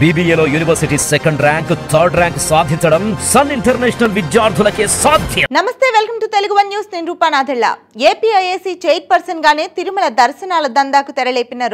BBAలో university second rank, third rank సాధించడం sun international విద్యార్థులకే సాధ్యం. నమస్తే, welcome to Telugu one news. నేను రూపానాథెళ్ళ. ఏపీఐఏసీ చైర్పర్సన్ గానే తిరుమల దర్శనాల దందాకు తెరలేపిన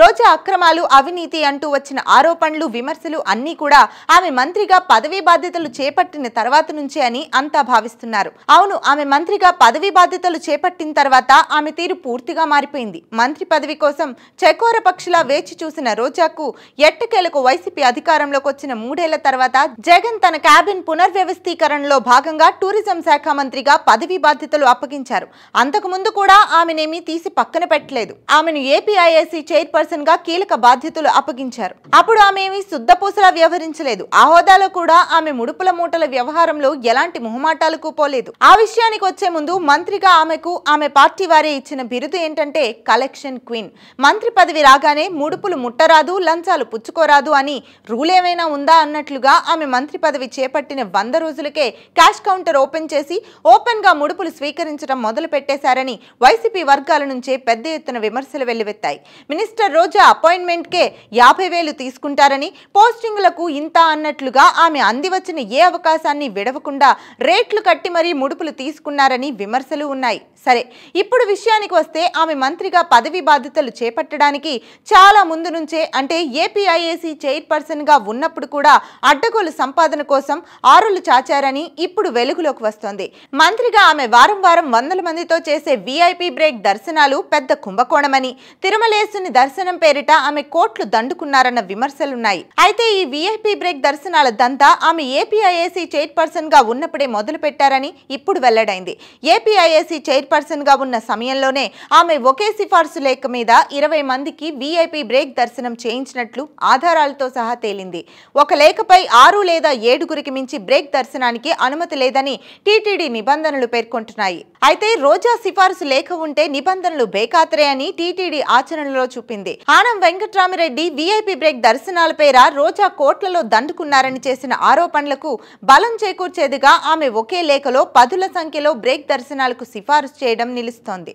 రోజా అక్రమాలు, అవినీతి అంటూ వచ్చిన ఆరోపణలు, విమర్శలు అన్నీ కూడా ఆమె మంత్రిగా పదవీ బాధ్యతలు చేపట్టిన తర్వాత నుంచే అని అంతా భావిస్తున్నారు. అవును, ఆమె మంత్రిగా పదవీ బాధ్యతలు చేపట్టిన తర్వాత ఆమె తీరు పూర్తిగా మారిపోయింది. మంత్రి పదవి కోసం చకోర పక్షిలా వేచి చూసిన రోజాకు ఎట్టకేలకు వైసీపీ అధికారంలోకి వచ్చిన 3 ఏళ్ల తర్వాత జగన్ తన క్యాబినెట్ పునర్వ్యవస్థీకరణలో భాగంగా టూరిజం శాఖ మంత్రిగా పదవీ బాధ్యతలు అప్పగించారు. అంతకు ముందు కూడా ఆమెనేమీ తీసి పక్కన పెట్టలేదు. ఆమెను ఏపీఐఏసీ చైర్పర్సన్ గా కీలక బాధ్యతలు అప్పగించారు. అప్పుడు ఆమె ఏమీ శుద్ధపూసలా వ్యవహరించలేదు. ఆ హోదాలో కూడా ఆమె ముడుపుల మూటల వ్యవహారంలో ఎలాంటి మొహమాటాలకు పోలేదు. ఆ విషయానికి వచ్చే ముందు మంత్రిగా ఆమెకు ఆమె పార్టీ వారే ఇచ్చిన బిరుదు ఏంటంటే కలెక్షన్ క్వీన్. మంత్రి పదవి రాగానే ముడుపులు ముట్టరాదు, లంచాలు పుచ్చుకోరాదు అని రూల్ ఏమైనా ఉందా అన్నట్లుగా ఆమె మంత్రి పదవి చేపట్టిన 100 రోజులకే క్యాష్ కౌంటర్ ఓపెన్ చేసి ఓపెన్ గా ముడుపులు స్వీకరించడం మొదలు పెట్టేశారని వైసీపీ వర్గాల నుంచే పెద్ద ఎత్తున విమర్శలు వెల్లువెత్తాయి. మినిస్టర్ రోజా అపాయింట్మెంట్ కే 50,000 తీసుకుంటారని, పోస్టింగులకు ఇంత అన్నట్లుగా ఆమె అందివచ్చిన ఏ అవకాశాన్ని విడవకుండా రేట్లు కట్టి మరీ ముడుపులు తీసుకున్నారని విమర్శలు ఉన్నాయి. సరే, ఇప్పుడు విషయానికి వస్తే ఆమె మంత్రిగా పదవి బాధ్యతలు చేపట్టడానికి చాలా ముందు నుంచే, అంటే ఏపీఐఏసీ చైర్పర్సన్ గా ఉన్నప్పుడు కూడా అడ్డగోలు సంపాదన కోసం ఆరులు చాచారని ఇప్పుడు వెలుగులోకి వస్తోంది. మంత్రిగా ఆమె వారం వారం 100 మందితో చేసే VIP బ్రేక్ దర్శనాలు పెద్ద కుంభకోణమని, తిరుమలేశుని దర్శనం పేరిట ఆమె కోట్లు దండుకున్నారన్న విమర్శలున్నాయి. అయితే ఈ VIP బ్రేక్ దర్శనాల దంతా ఆమె ఏపీఐఏసీ చైర్పర్సన్ గా ఉన్నప్పుడే మొదలు పెట్టారని ఇప్పుడు వెల్లడైంది. ఏపీఐఏసీ చైర్పర్సన్ గా ఉన్న సమయంలోనే ఆమె ఒకే సిఫార్సు లేఖ మీద 20 మందికి VIP బ్రేక్ దర్శనం చేయించినట్లు ఆధారాలతో సహా తేలింది. ఒక లేఖపై 6 లేదా 7గురికి మించి బ్రేక్ దర్శనానికి అనుమతి లేదని టీటీడీ నిబంధనలు పేర్కొంటున్నాయి. అయితే రోజా సిఫార్సు లేఖ ఉంటే నిబంధనలు బేఖాతరే అని టీటీడీ ఆచరణలో చూపింది. ఆనం వెంకట్రామిరెడ్డి VIP బ్రేక్ దర్శనాల పేర రోజా కోట్లలో దండుకున్నారని చేసిన ఆరోపణలకు బలం చేకూర్చేదిగా ఆమె ఒకే లేఖలో 10ల సంఖ్యలో బ్రేక్ దర్శనాలకు సిఫారసు చేయడం నిలుస్తోంది.